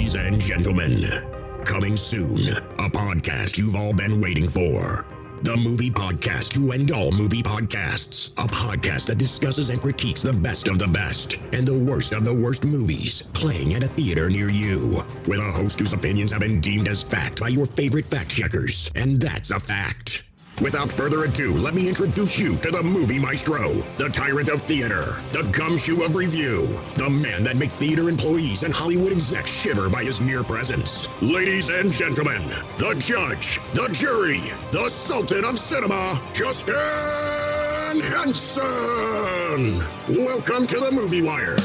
Ladies and gentlemen, coming soon, a podcast you've all been waiting for. The Movie Podcast to end all movie podcasts. A podcast that discusses and critiques the best of the best and the worst of the worst movies playing at a theater near you. With a host whose opinions have been deemed as fact by your favorite fact checkers. And that's a fact. Without further ado, let me introduce you to the movie maestro, the tyrant of theater, the gumshoe of review, the man that makes theater employees and Hollywood execs shiver by his mere presence. Ladies and gentlemen, the judge, the jury, the sultan of cinema, Justin Henson. Welcome to the Movie Wire.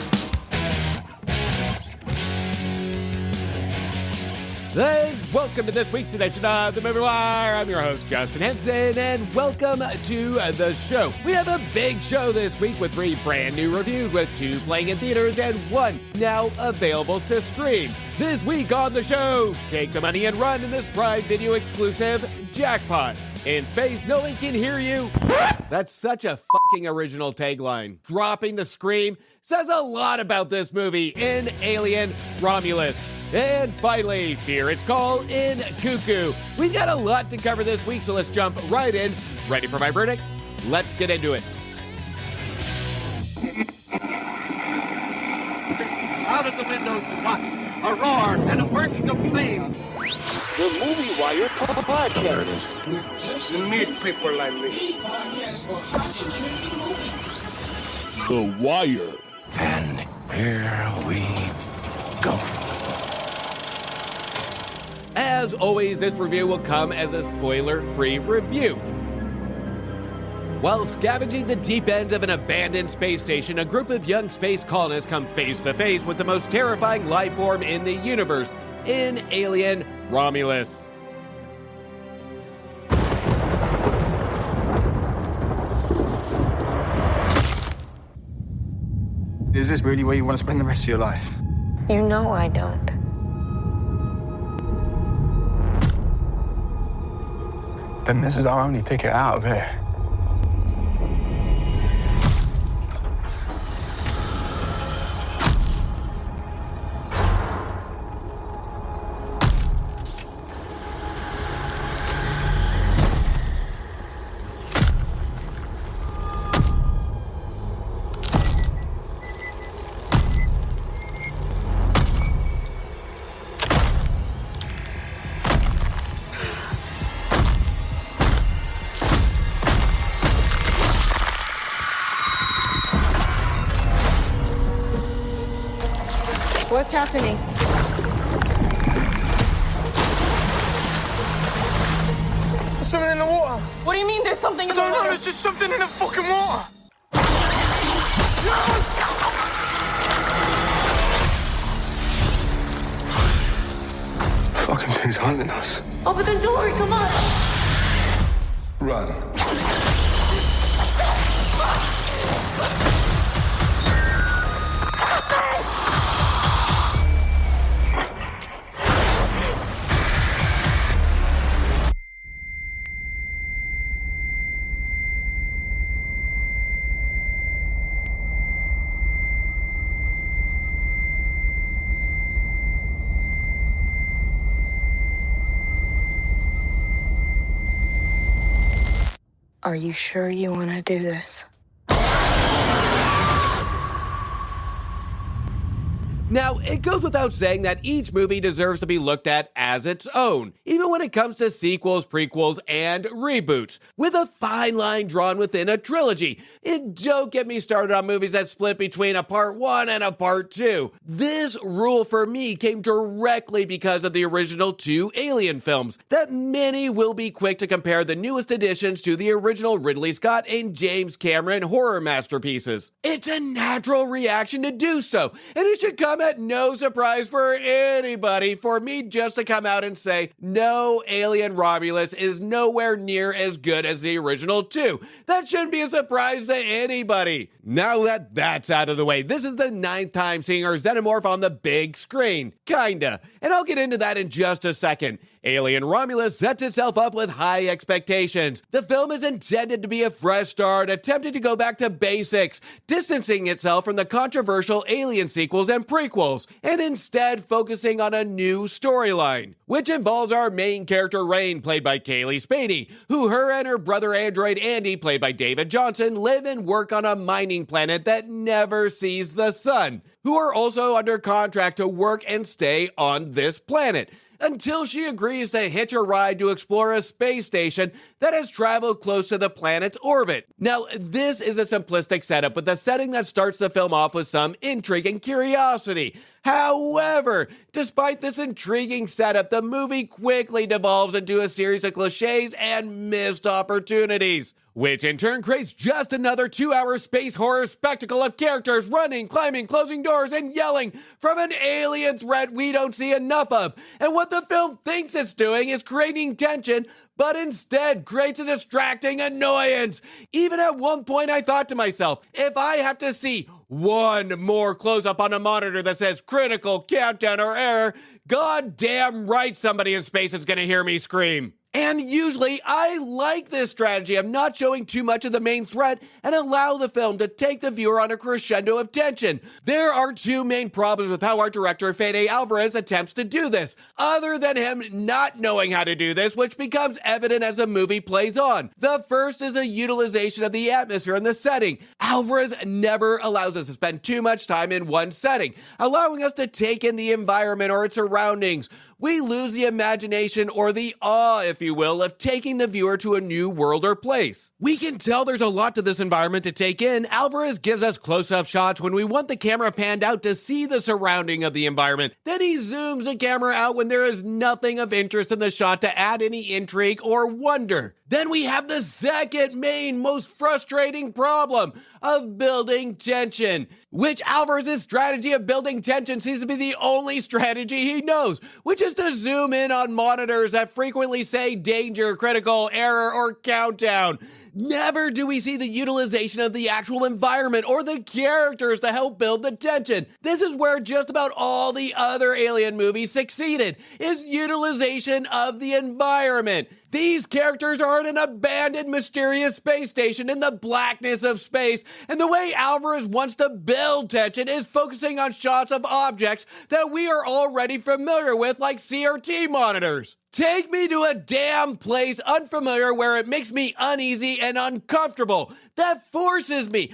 And welcome to this week's edition of The Movie Wire. I'm your host, Justin Henson, and welcome to the show. We have a big show this week with 3 brand new reviews, with 2 playing in theaters and 1 now available to stream. This week on the show, take the money and run in this Prime Video exclusive, Jackpot. In space, no one can hear you. That's such a fucking original tagline. Dropping the scream says a lot about this movie in Alien Romulus. And finally, Fear Its Call in Cuckoo. We've got a lot to cover this week, so let's jump right in. Ready for my verdict? Let's get into it. Out of the windows to watch a roar and a bursting of flames. The Movie Wire podcast. There it is. We just need people like me. The Wire. And here we go. As always, this review will come as a spoiler-free review. While scavenging the deep ends of an abandoned space station, a group of young space colonists come face-to-face with the most terrifying life form in the universe, in Alien Romulus. Is this really where you want to spend the rest of your life? You know I don't. Then this is our only ticket out of here. What's happening? There's something in the water. What do you mean there's something in the I don't know, water? there's just something in the fucking water. Fucking thing's hunting us. Open the door, come on. Run. Are you sure you want to do this? Now, it goes without saying that each movie deserves to be looked at as its own, even when it comes to sequels, prequels, and reboots, with a fine line drawn within a trilogy. And don't get me started on movies that split between a part 1 and a part 2. This rule for me came directly because of the original 2 Alien films, that many will be quick to compare the newest additions to the original Ridley Scott and James Cameron horror masterpieces. It's a natural reaction to do so, and it should come at no surprise for anybody for me just to come out and say, no, Alien Romulus is nowhere near as good as the original 2. That shouldn't be a surprise to anybody. Now that that's out of the way, this is the 9th time seeing our xenomorph on the big screen. Kinda. And I'll get into that in just a second. Alien Romulus sets itself up with high expectations. The film is intended to be a fresh start, attempting to go back to basics, distancing itself from the controversial Alien sequels and prequels, and instead focusing on a new storyline, which involves our main character Rain, played by Kaylee Spaney, who her and her brother android Andy, played by David Johnson, live and work on a mining planet that never sees the sun, who are also under contract to work and stay on this planet, until she agrees to hitch a ride to explore a space station that has traveled close to the planet's orbit. Now, this is a simplistic setup, with a setting that starts the film off with some intrigue and curiosity. However, despite this intriguing setup, the movie quickly devolves into a series of cliches and missed opportunities, which in turn creates just another 2-hour space horror spectacle of characters running, climbing, closing doors, and yelling from an alien threat we don't see enough of. And what the film thinks it's doing is creating tension, but instead creates a distracting annoyance. Even at one point I thought to myself, if I have to see one more close-up on a monitor that says critical, countdown, or error, goddamn right somebody in space is gonna hear me scream. And usually, I like this strategy of not showing too much of the main threat and allow the film to take the viewer on a crescendo of tension. There are two main problems with how our director, Fede Alvarez, attempts to do this, other than him not knowing how to do this, which becomes evident as the movie plays on. The first is the utilization of the atmosphere and the setting. Alvarez never allows us to spend too much time in one setting, allowing us to take in the environment or its surroundings. We lose the imagination, or the awe, if you will, of taking the viewer to a new world or place. We can tell there's a lot to this environment to take in. Alvarez gives us close-up shots when we want the camera panned out to see the surrounding of the environment. Then he zooms the camera out when there is nothing of interest in the shot to add any intrigue or wonder. Then we have the second main, most frustrating problem of building tension, which Alvarez's strategy of building tension seems to be the only strategy he knows, which is to zoom in on monitors that frequently say danger, critical, error, or countdown. Never do we see the utilization of the actual environment or the characters to help build the tension. This is where just about all the other Alien movies succeeded, is utilization of the environment. These characters are in an abandoned, mysterious space station in the blackness of space, and the way Alvarez wants to build tension is focusing on shots of objects that we are already familiar with, like CRT monitors. Take me to a damn place unfamiliar where it makes me uneasy and uncomfortable. That forces me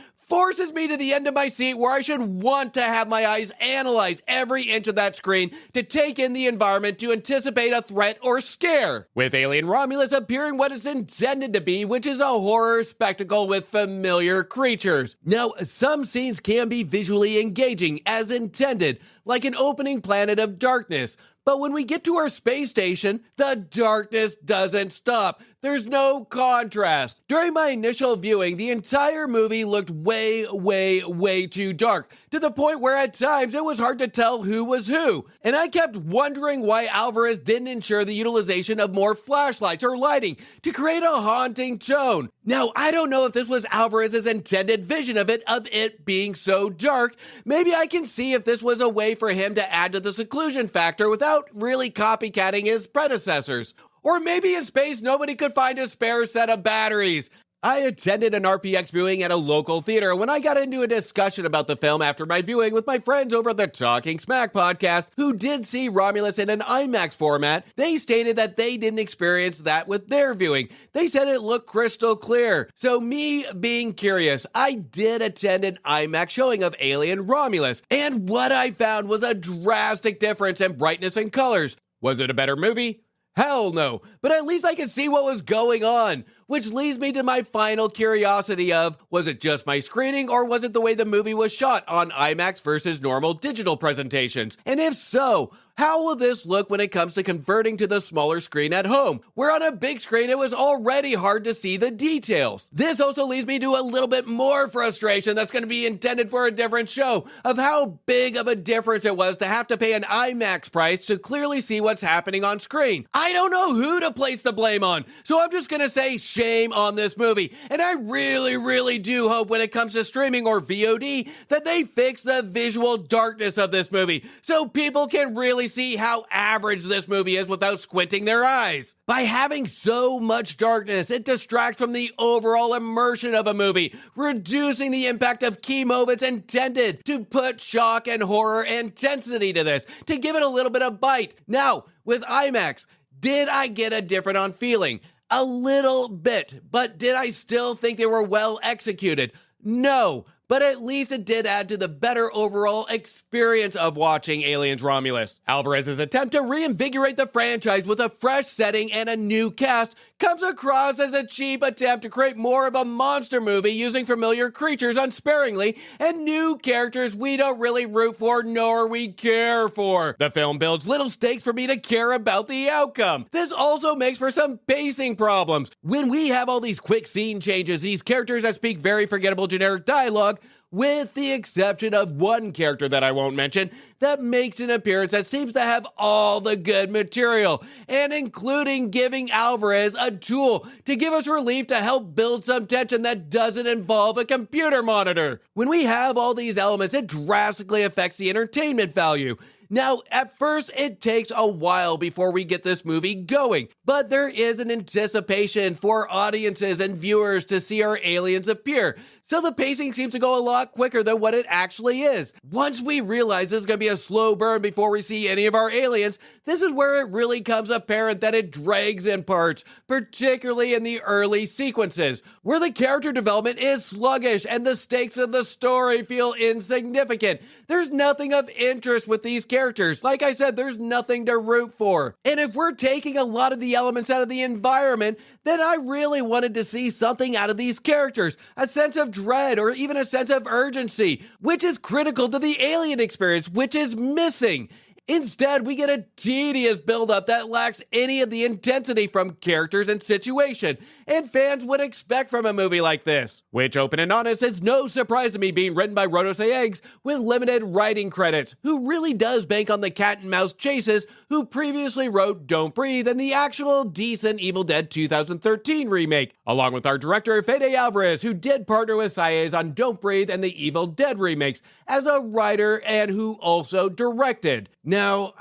to the end of my seat, where I should want to have my eyes analyze every inch of that screen to take in the environment to anticipate a threat or scare. With Alien Romulus appearing what it's intended to be, which is a horror spectacle with familiar creatures. Now, some scenes can be visually engaging as intended, like an opening planet of darkness. But when we get to our space station, the darkness doesn't stop. There's no contrast. During my initial viewing, the entire movie looked way too dark, to the point where at times it was hard to tell who was who. And I kept wondering why Alvarez didn't ensure the utilization of more flashlights or lighting to create a haunting tone. Now, I don't know if this was Alvarez's intended vision of it being so dark. Maybe I can see if this was a way for him to add to the seclusion factor without really copycatting his predecessors. Or maybe in space, nobody could find a spare set of batteries. I attended an RPX viewing at a local theater. When I got into a discussion about the film after my viewing with my friends over at the Talking Smack podcast, who did see Romulus in an IMAX format, they stated that they didn't experience that with their viewing. They said it looked crystal clear. So me being curious, I did attend an IMAX showing of Alien Romulus, and what I found was a drastic difference in brightness and colors. Was it a better movie? Hell no, but at least I could see what was going on, which leads me to my final curiosity of, was it just my screening, or was it the way the movie was shot on IMAX versus normal digital presentations? And if so, how will this look when it comes to converting to the smaller screen at home, where on a big screen it was already hard to see the details? This also leads me to a little bit more frustration that's going to be intended for a different show, of how big of a difference it was to have to pay an IMAX price to clearly see what's happening on screen. I don't know who to place the blame on, so I'm just going to say shit shame on this movie. And I really do hope when it comes to streaming or VOD that they fix the visual darkness of this movie so people can really see how average this movie is without squinting their eyes. By having so much darkness, it distracts from the overall immersion of a movie, reducing the impact of key moments intended to put shock and horror intensity to this, to give it a little bit of bite. Now, with IMAX, did I get a different on feeling? A little bit, but did I still think they were well executed? No, but at least it did add to the better overall experience of watching Aliens Romulus. Alvarez's attempt to reinvigorate the franchise with a fresh setting and a new cast comes across as a cheap attempt to create more of a monster movie using familiar creatures unsparingly and new characters we don't really root for nor we care for. The film builds little stakes for me to care about the outcome. This also makes for some pacing problems. When we have all these quick scene changes, these characters that speak very forgettable generic dialogue, with the exception of one character that I won't mention, that makes an appearance that seems to have all the good material, and including giving Alvarez a tool to give us relief to help build some tension that doesn't involve a computer monitor. When we have all these elements, it drastically affects the entertainment value. Now, at first, it takes a while before we get this movie going, but there is an anticipation for audiences and viewers to see our aliens appear, so the pacing seems to go a lot quicker than what it actually is. Once we realize this is going to be a slow burn before we see any of our aliens, this is where it really comes apparent that it drags in parts, particularly in the early sequences, where the character development is sluggish and the stakes of the story feel insignificant. There's nothing of interest with these characters. Like I said, there's nothing to root for. And if we're taking a lot of the elements out of the environment, then I really wanted to see something out of these characters, a sense of dread or even a sense of urgency, which is critical to the alien experience, which is missing. Instead, we get a tedious buildup that lacks any of the intensity from characters and situation, and fans would expect from a movie like this. Which, open and honest, is no surprise to me, being written by Rodos Eggs with limited writing credits, who really does bank on the cat and mouse chases, who previously wrote Don't Breathe and the actual decent Evil Dead 2013 remake, along with our director Fede Alvarez, who did partner with Saez on Don't Breathe and the Evil Dead remakes as a writer and who also directed. Now,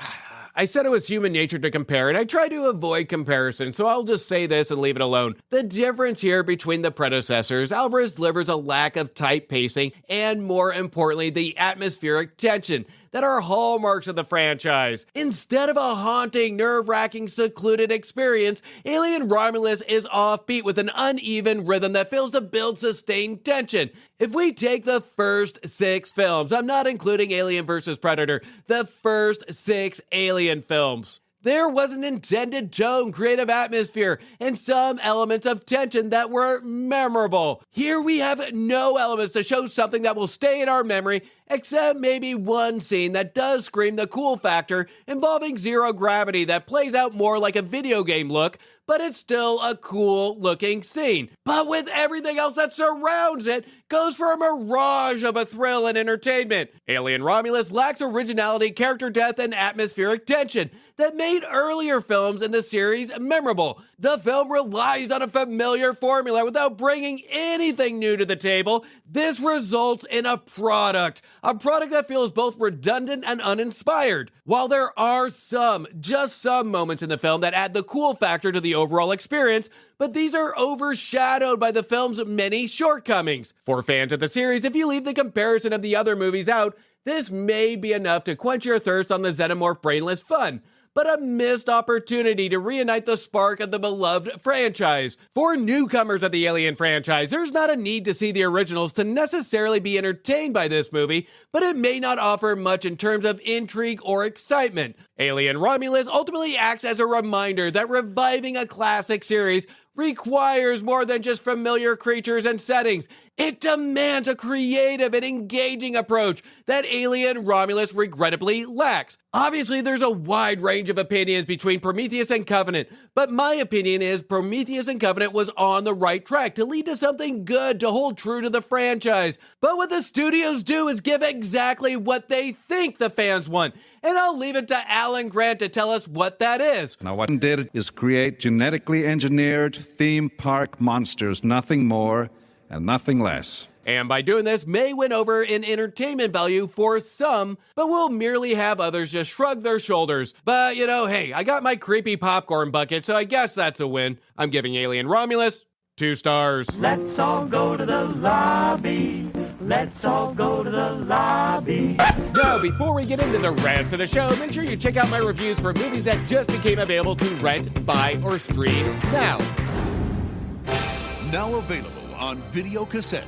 I said it was human nature to compare, and I try to avoid comparison, so I'll just say this and leave it alone. The difference here between the predecessors, Alvarez delivers a lack of tight pacing, and more importantly, the atmospheric tension that are hallmarks of the franchise. Instead of a haunting, nerve-wracking, secluded experience, Alien Romulus is offbeat with an uneven rhythm that fails to build sustained tension. If we take the first 6 films, I'm not including Alien vs. Predator, the first 6 Alien films, there was an intended tone, creative atmosphere, and some elements of tension that were memorable. Here we have no elements to show something that will stay in our memory, except maybe one scene that does scream the cool factor involving zero gravity that plays out more like a video game look, but it's still a cool looking scene. But with everything else that surrounds it, goes for a mirage of a thrill and entertainment. Alien Romulus lacks originality, character depth, and atmospheric tension that made earlier films in the series memorable. The film relies on a familiar formula without bringing anything new to the table. This results in a product that feels both redundant and uninspired. While there are just some moments in the film that add the cool factor to the overall experience, but these are overshadowed by the film's many shortcomings. For fans of the series, if you leave the comparison of the other movies out, this may be enough to quench your thirst on the xenomorph brainless fun, but a missed opportunity to reunite the spark of the beloved franchise. For newcomers of the Alien franchise, there's not a need to see the originals to necessarily be entertained by this movie, but it may not offer much in terms of intrigue or excitement. Alien Romulus ultimately acts as a reminder that reviving a classic series requires more than just familiar creatures and settings. It demands a creative and engaging approach that Alien Romulus regrettably lacks. Obviously, there's a wide range of opinions between Prometheus and Covenant, but my opinion is Prometheus and Covenant was on the right track to lead to something good to hold true to the franchise. But what the studios do is give exactly what they think the fans want. And I'll leave it to Alan Grant to tell us what that is. Now, what I did is create genetically engineered theme park monsters, nothing more and nothing less. And by doing this, may win over in entertainment value for some, but will merely have others just shrug their shoulders. But, hey, I got my creepy popcorn bucket, so I guess that's a win. I'm giving Alien Romulus 2 stars. Let's all go to the lobby. Let's all go to the lobby. Now, before we get into the rest of the show, make sure you check out my reviews for movies that just became available to rent, buy, or stream now. Now available on video cassette.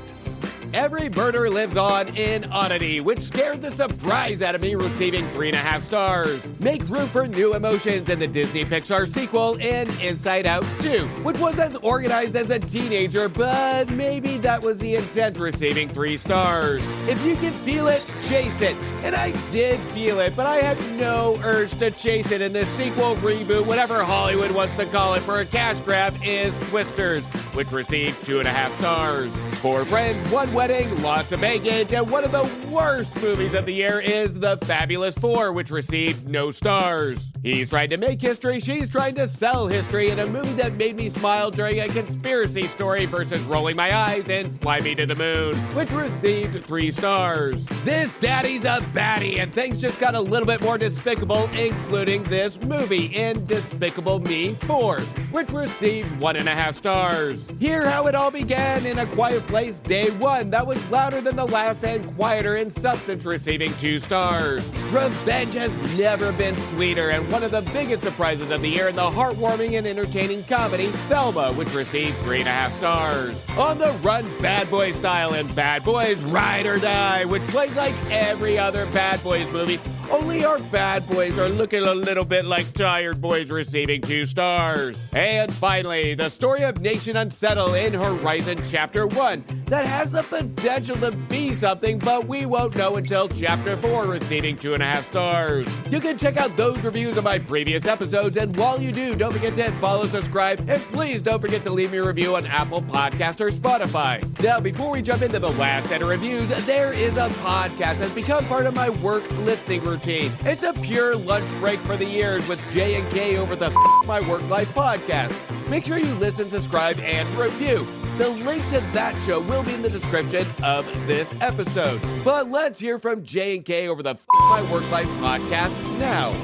Every Murder Lives On in Oddity, which scared the surprise out of me, receiving 3.5 stars. Make room for new emotions in the Disney Pixar sequel in Inside Out 2, which was as organized as a teenager, but maybe that was the intent, receiving 3 stars. If you can feel it, chase it. And I did feel it, but I had no urge to chase it, and the sequel, reboot, whatever Hollywood wants to call it for a cash grab, is Twisters, which received 2.5 stars. 4 friends, 1 wedding, lots of baggage, and one of the worst movies of the year is The Fabulous Four, which received no stars. He's trying to make history, she's trying to sell history in a movie that made me smile during a conspiracy story versus rolling my eyes and Fly Me to the Moon, which received 3 stars. This daddy's a baddie, and things just got a little bit more despicable, including this movie in Despicable Me 4, which received 1.5 stars. Hear how it all began in A Quiet Place Day 1 that was louder than the last and quieter in substance, receiving 2 stars. Revenge has never been sweeter, and one of the biggest surprises of the year in the heartwarming and entertaining comedy, Thelma, which received 3.5 stars. On the Run Bad Boy style in Bad Boys Ride or Die, which plays like every other Bad Boys movie, only our bad boys are looking a little bit like tired boys, receiving 2 stars. And finally, the story of Nation Unsettled in Horizon Chapter 1 that has the potential to be something, but we won't know until Chapter 4, receiving 2.5 stars. You can check out those reviews of my previous episodes, and while you do, don't forget to hit follow, subscribe, and please don't forget to leave me a review on Apple Podcasts or Spotify. Now, before we jump into the last set of reviews, there is a podcast that's become part of my work listening routine. It's a pure lunch break for the ears with J and K over the My Work Life podcast. Make sure you listen, subscribe, and review. The link to that show will be in the description of this episode. But let's hear from J and K over the My Work Life podcast now.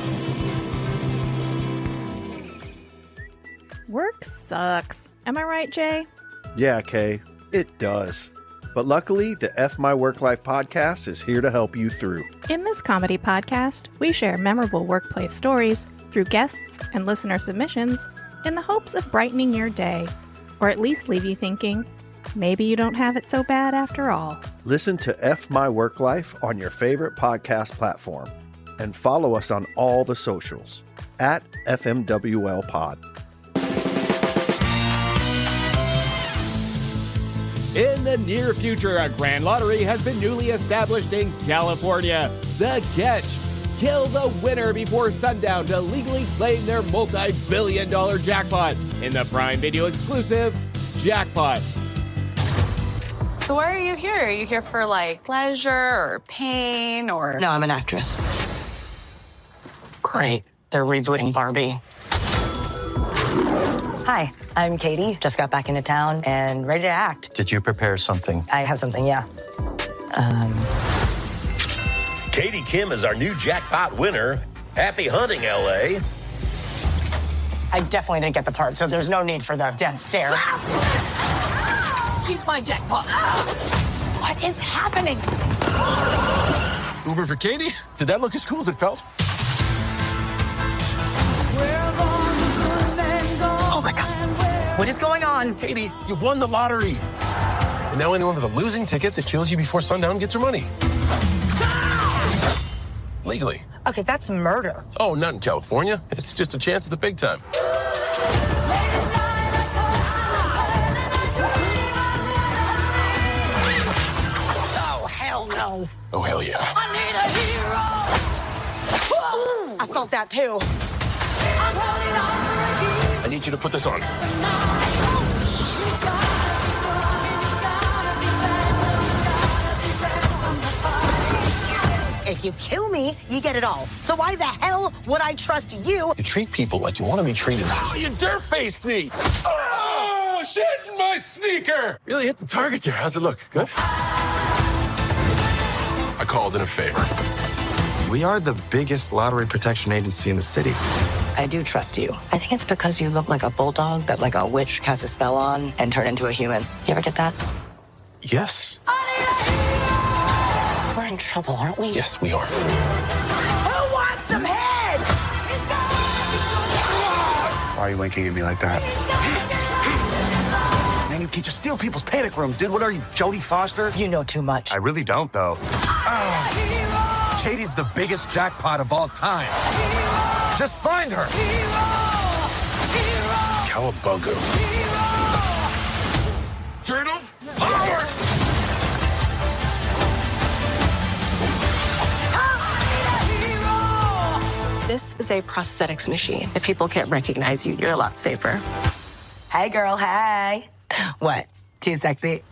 Work sucks. Am I right, Jay? Yeah, Kay, it does. But luckily, the F My Work Life podcast is here to help you through. In this comedy podcast, we share memorable workplace stories through guests and listener submissions in the hopes of brightening your day, or at least leave you thinking, maybe you don't have it so bad after all. Listen to F My Work Life on your favorite podcast platform and follow us on all the socials at FMWL Pod. In the near future, a grand lottery has been newly established in California. The catch: kill the winner before sundown to legally claim their multi-billion-dollar jackpot in the Prime Video exclusive Jackpot. So why are you here? Are you here for, pleasure or pain or... No, I'm an actress. Great. They're rebooting Barbie. Hi, I'm Katie. Just got back into town and ready to act. Did you prepare something? I have something, yeah. Katie Kim is our new jackpot winner. Happy hunting, L.A. I definitely didn't get the part, so there's no need for the death stare. She's my jackpot. What is happening? Uber for Katie? Did that look as cool as it felt? Oh my God. What is going on? Katie, you won the lottery. And now anyone with a losing ticket that kills you before sundown gets her money. Legally. Okay, that's murder. Oh, not in California. It's just a chance at the big time. Oh, hell no. Oh, hell yeah. I need a hero. I felt that too. I need you to put this on. If you kill me, you get it all. So why the hell would I trust you? You treat people like you want to be treated. Oh, you dare-faced me! Oh, shit in my sneaker! Really hit the target there. How's it look? Good? I called in a favor. We are the biggest lottery protection agency in the city. I do trust you. I think it's because you look like a bulldog that like a witch cast a spell on and turn into a human. You ever get that? Yes. We're in trouble, aren't we? Yes, we are. Who wants some head? Why are you winking at me like that? Man, you can't just steal people's panic rooms, dude. What are you, Jodie Foster? You know too much. I really don't, though. Katie's the biggest jackpot of all time. Just find her. Cowabunga. Turtle, over! This is a prosthetics machine. If people can't recognize you, you're a lot safer. Hey, girl, hey. What? Too sexy?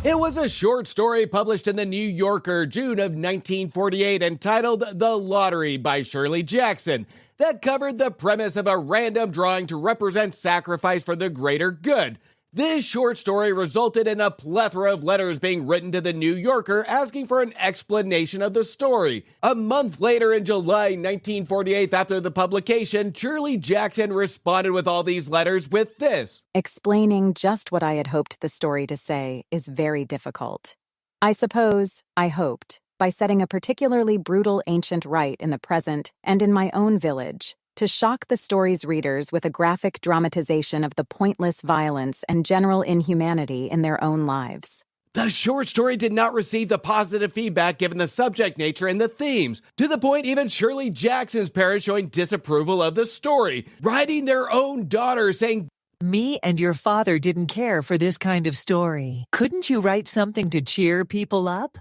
It was a short story published in the New Yorker, June of 1948, entitled The Lottery by Shirley Jackson, that covered the premise of a random drawing to represent sacrifice for the greater good. This short story resulted in a plethora of letters being written to the New Yorker asking for an explanation of the story. A month later, in July 1948, after the publication, Shirley Jackson responded with all these letters with this. Explaining just what I had hoped the story to say is very difficult. I suppose I hoped, by setting a particularly brutal ancient rite in the present and in my own village, to shock the story's readers with a graphic dramatization of the pointless violence and general inhumanity in their own lives. The short story did not receive the positive feedback given the subject nature and the themes, to the point even Shirley Jackson's parents showing disapproval of the story, writing their own daughter saying, "Me and your father didn't care for this kind of story. Couldn't you write something to cheer people up?"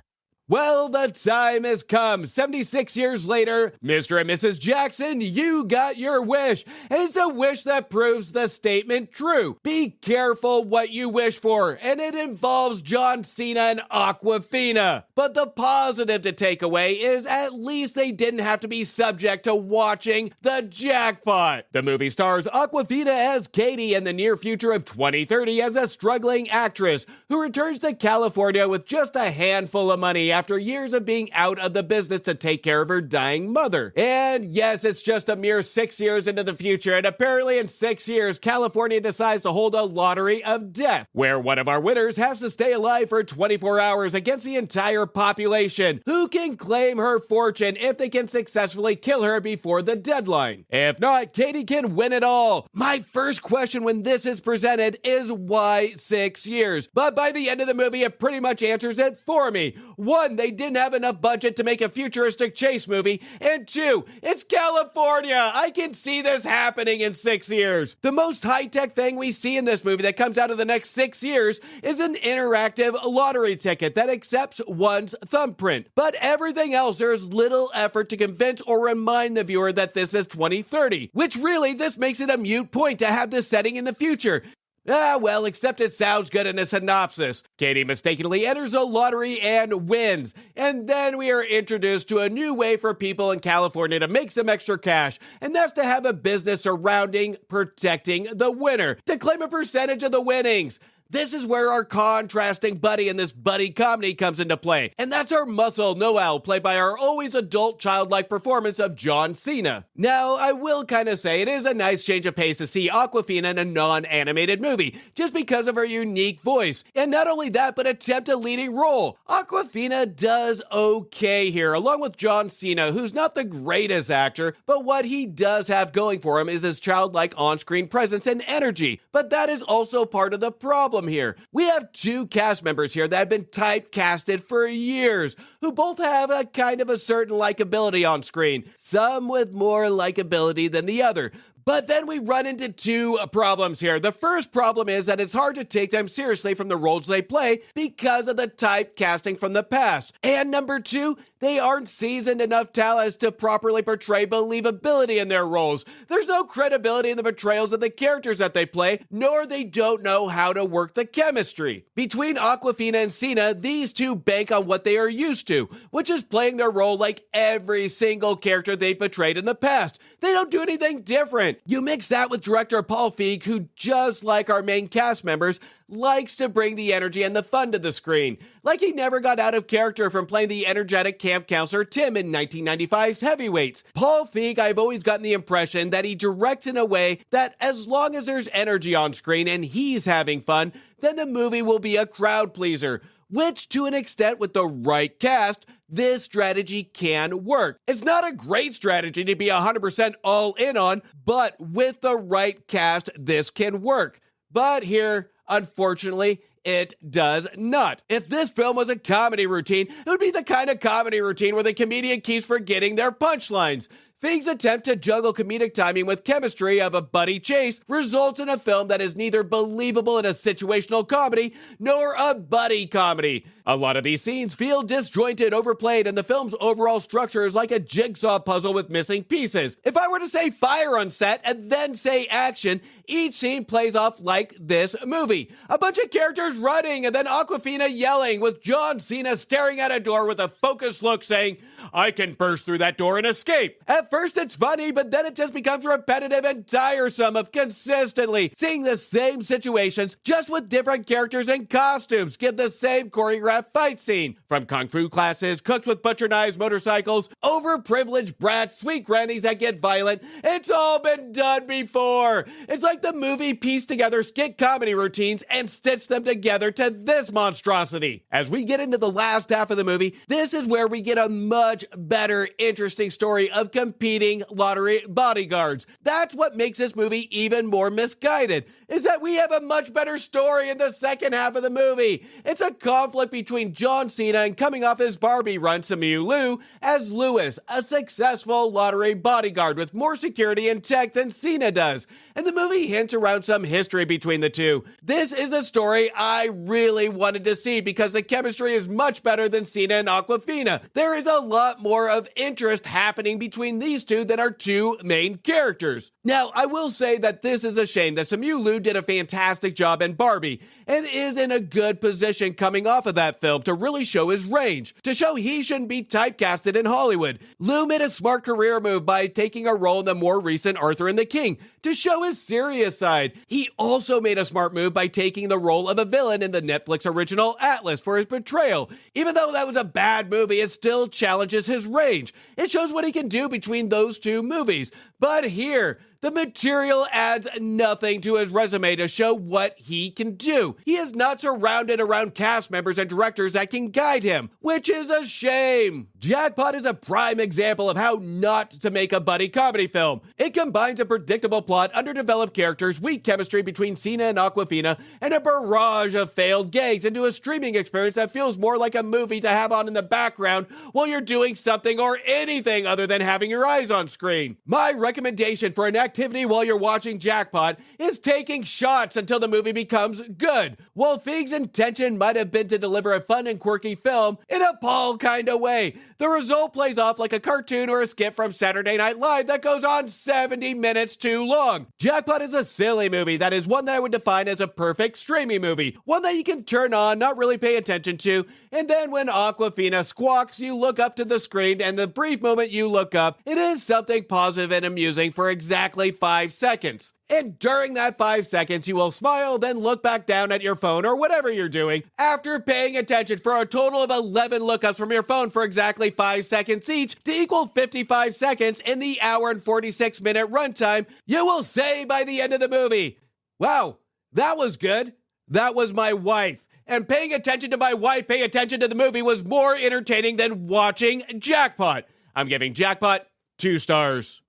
Well, the time has come. 76 years later, Mr. and Mrs. Jackson, you got your wish. And it's a wish that proves the statement true. Be careful what you wish for. And it involves John Cena and Awkwafina. But the positive to take away is at least they didn't have to be subject to watching the Jackpot. The movie stars Awkwafina as Katie in the near future of 2030 as a struggling actress who returns to California with just a handful of money after years of being out of the business to take care of her dying mother. And yes, it's just a mere 6 years into the future, and apparently in 6 years, California decides to hold a lottery of death, where one of our winners has to stay alive for 24 hours against the entire population, who can claim her fortune if they can successfully kill her before the deadline. If not, Katie can win it all. My first question when this is presented is why 6 years? But by the end of the movie, it pretty much answers it for me. 1, they didn't have enough budget to make a futuristic chase movie, and 2, it's California. I can see this happening in 6 years. The most high-tech thing we see in this movie that comes out of the next 6 years is an interactive lottery ticket that accepts one's thumbprint. But everything else, there's little effort to convince or remind the viewer that this is 2030, which really, this makes it a moot point to have this setting in the future. Well, except it sounds good in a synopsis. Katie mistakenly enters a lottery and wins. And then we are introduced to a new way for people in California to make some extra cash. And that's to have a business surrounding protecting the winner, to claim a percentage of the winnings. This is where our contrasting buddy in this buddy comedy comes into play. And that's our muscle, Noel, played by our always adult childlike performance of John Cena. Now, I will kind of say it is a nice change of pace to see Awkwafina in a non-animated movie, just because of her unique voice. And not only that, but attempt a leading role. Awkwafina does okay here, along with John Cena, who's not the greatest actor, but what he does have going for him is his childlike on-screen presence and energy. But that is also part of the problem here. We have 2 cast members here that have been typecasted for years, who both have a kind of a certain likability on screen, some with more likability than the other. But then we run into two problems here. The first problem is that it's hard to take them seriously from the roles they play because of the typecasting from the past. And number two, they aren't seasoned enough talents to properly portray believability in their roles. There's no credibility in the portrayals of the characters that they play, nor they don't know how to work the chemistry. Between Awkwafina and Cena, these two bank on what they are used to, which is playing their role like every single character they've portrayed in the past. They don't do anything different. You mix that with director Paul Feig, who, just like our main cast members, likes to bring the energy and the fun to the screen. Like he never got out of character from playing the energetic camp counselor Tim in 1995's Heavyweights. Paul Feig, I've always gotten the impression that he directs in a way that as long as there's energy on screen and he's having fun, then the movie will be a crowd pleaser. Which, to an extent, with the right cast, this strategy can work. It's not a great strategy to be 100% all in on, but with the right cast, this can work. But here, unfortunately, it does not. If this film was a comedy routine, it would be the kind of comedy routine where the comedian keeps forgetting their punchlines. Feig's attempt to juggle comedic timing with chemistry of a buddy chase results in a film that is neither believable in a situational comedy nor a buddy comedy. A lot of these scenes feel disjointed, overplayed, and the film's overall structure is like a jigsaw puzzle with missing pieces. If I were to say fire on set and then say action, each scene plays off like this movie. A bunch of characters running and then Awkwafina yelling with John Cena staring at a door with a focused look saying, "I can burst through that door and escape." At first it's funny, but then it just becomes repetitive and tiresome of consistently seeing the same situations just with different characters and costumes give the same choreographed fight scene. From kung fu classes, cooks with butcher knives, motorcycles, overprivileged brats, sweet grannies that get violent, it's all been done before. It's like the movie pieced together skit comedy routines and stitched them together to this monstrosity. As we get into the last half of the movie, this is where we get a much better, interesting story of competing lottery bodyguards. That's what makes this movie even more misguided, is that we have a much better story in the second half of the movie. It's a conflict between John Cena and coming off his Barbie run, Simu Liu, as Lewis, a successful lottery bodyguard with more security and tech than Cena does. And the movie hints around some history between the two. This is a story I really wanted to see because the chemistry is much better than Cena and Awkwafina. There is a lot more of interest happening between these two than our two main characters. Now, I will say that this is a shame that Simu Liu did a fantastic job in Barbie and is in a good position coming off of that film to really show his range, to show he shouldn't be typecasted in Hollywood. Liu made a smart career move by taking a role in the more recent Arthur and the King to show his serious side. He also made a smart move by taking the role of a villain in the Netflix original Atlas for his portrayal. Even though that was a bad movie, it still challenges his range. It shows what he can do between those two movies. But here, the material adds nothing to his resume to show what he can do. He is not surrounded around cast members and directors that can guide him, which is a shame. Jackpot is a prime example of how not to make a buddy comedy film. It combines a predictable plot, underdeveloped characters, weak chemistry between Cena and Awkwafina, and a barrage of failed gags into a streaming experience that feels more like a movie to have on in the background while you're doing something or anything other than having your eyes on screen. My recommendation for an activity while you're watching Jackpot is taking shots until the movie becomes good. While Feig's intention might have been to deliver a fun and quirky film in a Paul kind of way, the result plays off like a cartoon or a skit from Saturday Night Live that goes on 70 minutes too long. Jackpot is a silly movie that is one that I would define as a perfect streaming movie, one that you can turn on, not really pay attention to, and then when Awkwafina squawks, you look up to the screen, and the brief moment you look up, it is something positive and amusing for exactly 5 seconds. And during that 5 seconds, you will smile, then look back down at your phone or whatever you're doing. After paying attention for a total of 11 lookups from your phone for exactly 5 seconds each to equal 55 seconds in the hour and 46-minute runtime, you will say by the end of the movie, "Wow, that was good. That was my wife." And paying attention to my wife paying attention to the movie was more entertaining than watching Jackpot. I'm giving Jackpot 2 stars.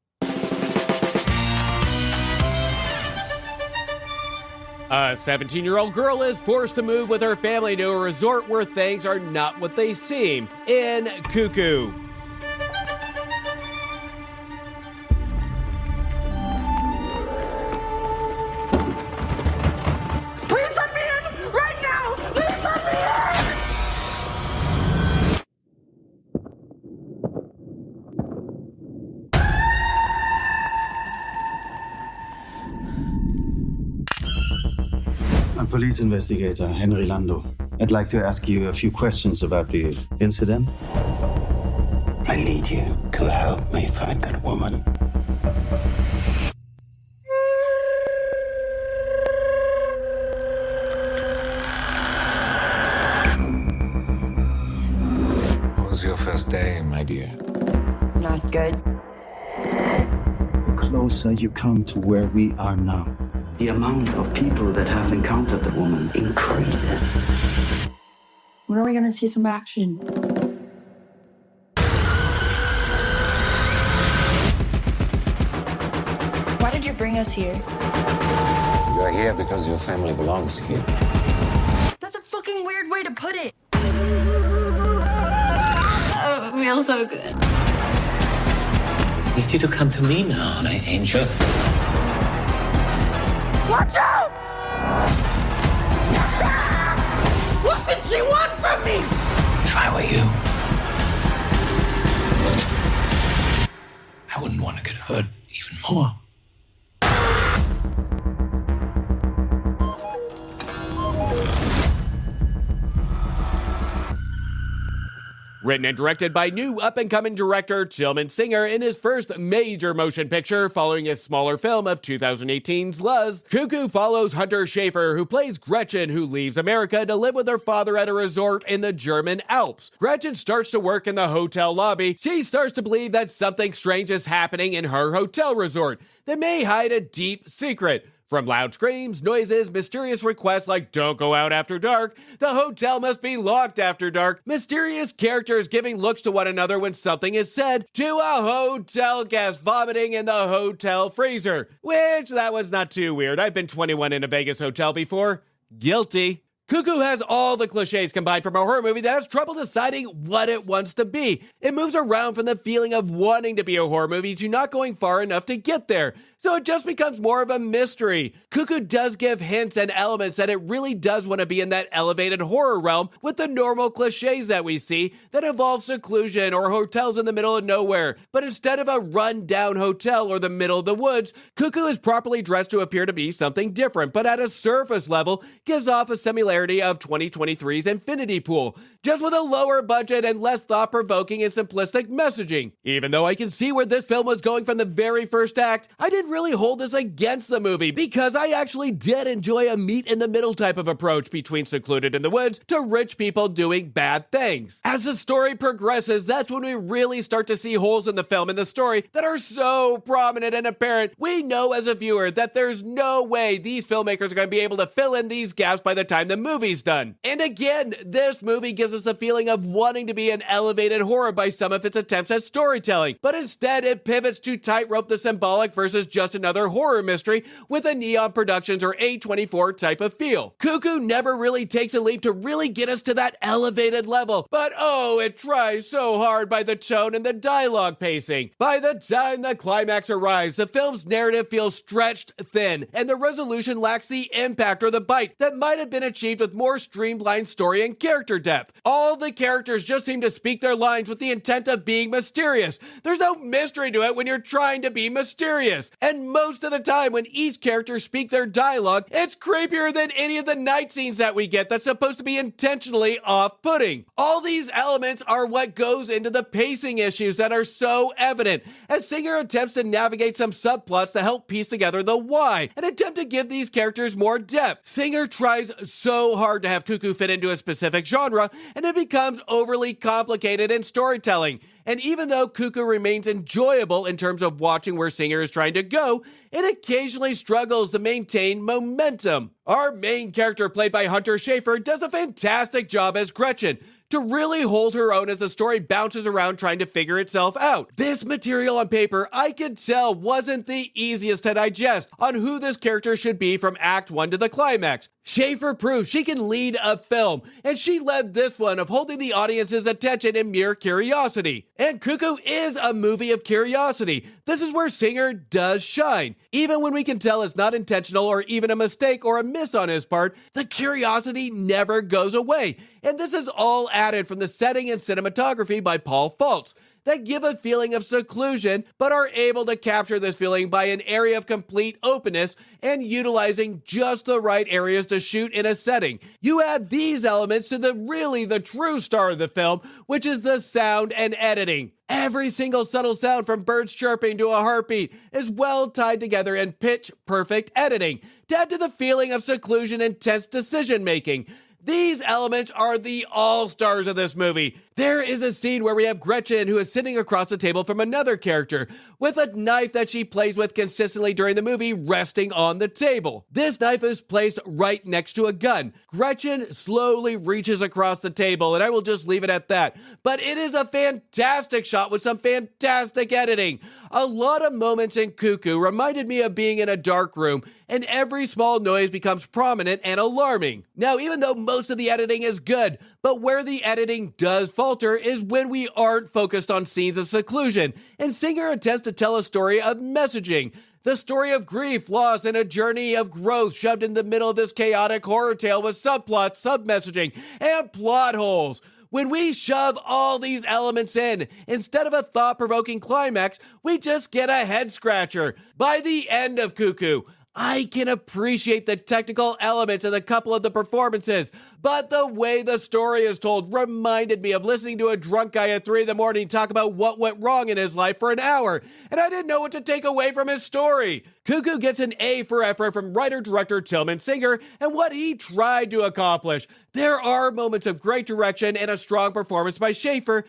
A 17-year-old girl is forced to move with her family to a resort where things are not what they seem in Cuckoo. police investigator, Henry Lando. I'd like to ask you a few questions about the incident. I need you to help me find that woman. What was your first day, my dear? Not good. The closer you come to where we are now, The amount of people that have encountered the woman increases. When are we going to see some action? Why did you bring us here? You are here because your family belongs here. That's a fucking weird way to put it. Oh, it feels so good. I need you to come to me now, my angel. Watch out! What did she want from me? If I were you, I wouldn't want to get hurt even more. Written and directed by new up-and-coming director Tillman Singer in his first major motion picture following his smaller film of 2018's Luz, Cuckoo follows Hunter Schafer, who plays Gretchen, who leaves America to live with her father at a resort in the German Alps. Gretchen starts to work in the hotel lobby. She starts to believe that something strange is happening in her hotel resort that may hide a deep secret. From loud screams, noises, mysterious requests like don't go out after dark, the hotel must be locked after dark, mysterious characters giving looks to one another when something is said, to a hotel guest vomiting in the hotel freezer. Which, that one's not too weird. I've been 21 in a Vegas hotel before. Guilty. Cuckoo has all the cliches combined from a horror movie that has trouble deciding what it wants to be. It moves around from the feeling of wanting to be a horror movie to not going far enough to get there. So it just becomes more of a mystery. Cuckoo does give hints and elements that it really does want to be in that elevated horror realm with the normal cliches that we see that involve seclusion or hotels in the middle of nowhere. But instead of a run-down hotel or the middle of the woods, Cuckoo is properly dressed to appear to be something different, but at a surface level gives off a similarity of 2023's Infinity Pool, just with a lower budget and less thought-provoking and simplistic messaging. Even though I can see where this film was going from the very first act, I didn't really hold this against the movie because I actually did enjoy a meet-in-the-middle type of approach between secluded in the woods to rich people doing bad things. As the story progresses, that's when we really start to see holes in the film and the story that are so prominent and apparent. We know as a viewer that there's no way these filmmakers are going to be able to fill in these gaps by the time the movie's done. And again, this movie gives us a feeling of wanting to be an elevated horror by some of its attempts at storytelling, but instead it pivots to tightrope the symbolic versus just another horror mystery with a Neon Productions or A24 type of feel. Cuckoo never really takes a leap to really get us to that elevated level, but oh, it tries so hard by the tone and the dialogue pacing. By the time the climax arrives, the film's narrative feels stretched thin, and the resolution lacks the impact or the bite that might have been achieved with more streamlined story and character depth. All the characters just seem to speak their lines with the intent of being mysterious. There's no mystery to it when you're trying to be mysterious. And most of the time when each character speak their dialogue, it's creepier than any of the night scenes that we get that's supposed to be intentionally off-putting. All these elements are what goes into the pacing issues that are so evident, as Singer attempts to navigate some subplots to help piece together the why, and attempt to give these characters more depth. Singer tries so hard to have Cuckoo fit into a specific genre, and it becomes overly complicated in storytelling. And even though Cuckoo remains enjoyable in terms of watching where Singer is trying to go, it occasionally struggles to maintain momentum. Our main character, played by Hunter Schafer, does a fantastic job as Gretchen, to really hold her own as the story bounces around trying to figure itself out. This material on paper, I could tell, wasn't the easiest to digest on who this character should be from Act 1 to the climax. Schafer proves she can lead a film, and she led this one of holding the audience's attention in mere curiosity. And Cuckoo is a movie of curiosity. This is where Singer does shine. Even when we can tell it's not intentional or even a mistake or a miss on his part, the curiosity never goes away. And this is all added from the setting and cinematography by Paul Faltz. that give a feeling of seclusion, but are able to capture this feeling by an area of complete openness and utilizing just the right areas to shoot in a setting. You add these elements to the true star of the film, which is the sound and editing. Every single subtle sound from birds chirping to a heartbeat is well tied together in pitch-perfect editing, to add to the feeling of seclusion and tense decision-making. These elements are the all-stars of this movie. There is a scene where we have Gretchen, who is sitting across the table from another character, with a knife that she plays with consistently during the movie resting on the table. This knife is placed right next to a gun. Gretchen slowly reaches across the table, and I will just leave it at that. But it is a fantastic shot with some fantastic editing. A lot of moments in Cuckoo reminded me of being in a dark room, and every small noise becomes prominent and alarming. Now, even though most of the editing is good, but where the editing does falter is when we aren't focused on scenes of seclusion, and Singer attempts to tell a story of messaging. The story of grief, loss, and a journey of growth shoved in the middle of this chaotic horror tale with subplots, sub-messaging, and plot holes. When we shove all these elements in, instead of a thought-provoking climax, we just get a head-scratcher. By the end of Cuckoo, I can appreciate the technical elements of a couple of the performances, but the way the story is told reminded me of listening to a drunk guy at 3 a.m. talk about what went wrong in his life for an hour, and I didn't know what to take away from his story. Cuckoo gets an A for effort from writer-director Tillman Singer and what he tried to accomplish. There are moments of great direction and a strong performance by Schaefer,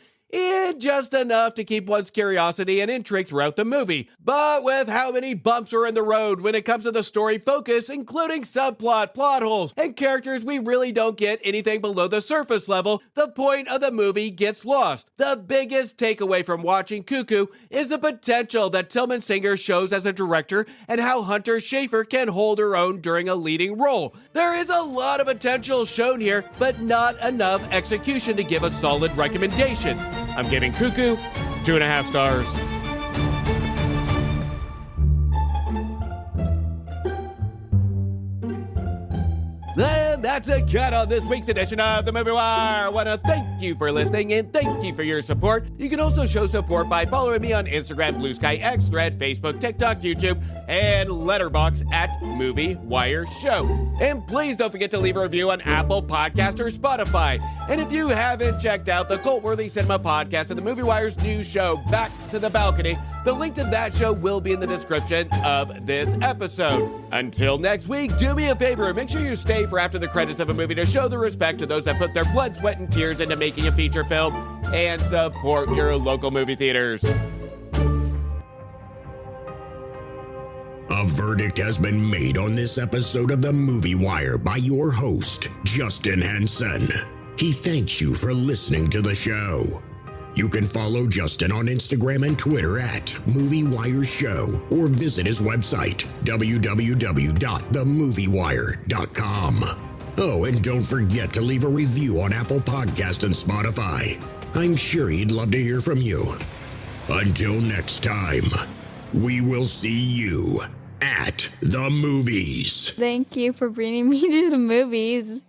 just enough to keep one's curiosity and intrigue throughout the movie. But with how many bumps are in the road when it comes to the story focus, including subplot, plot holes, and characters we really don't get anything below the surface level, the point of the movie gets lost. The biggest takeaway from watching Cuckoo is the potential that Tillman Singer shows as a director and how Hunter Schafer can hold her own during a leading role. There is a lot of potential shown here, but not enough execution to give a solid recommendation. I'm giving Cuckoo 2.5 stars. And that's a cut on this week's edition of The Movie Wire. I want to thank you for listening and thank you for your support. You can also show support by following me on Instagram, Blue Sky, X, Thread, Facebook, TikTok, YouTube, and Letterboxd at Movie Wire Show. And please don't forget to leave a review on Apple Podcast or Spotify. And if you haven't checked out the Cult-Worthy Cinema Podcast and the Movie Wire's new show, Back to the Balcony, the link to that show will be in the description of this episode. Until next week, do me a favor, make sure you stay for after the credits of a movie to show the respect to those that put their blood, sweat, and tears into making a feature film, and support your local movie theaters. A verdict has been made on this episode of The Movie Wire by your host, Justin Henson. He thanks you for listening to the show. You can follow Justin on Instagram and Twitter at Movie Wire Show, or visit his website, www.themoviewire.com. Oh, and don't forget to leave a review on Apple Podcasts and Spotify. I'm sure he'd love to hear from you. Until next time, we will see you at the movies. Thank you for bringing me to the movies.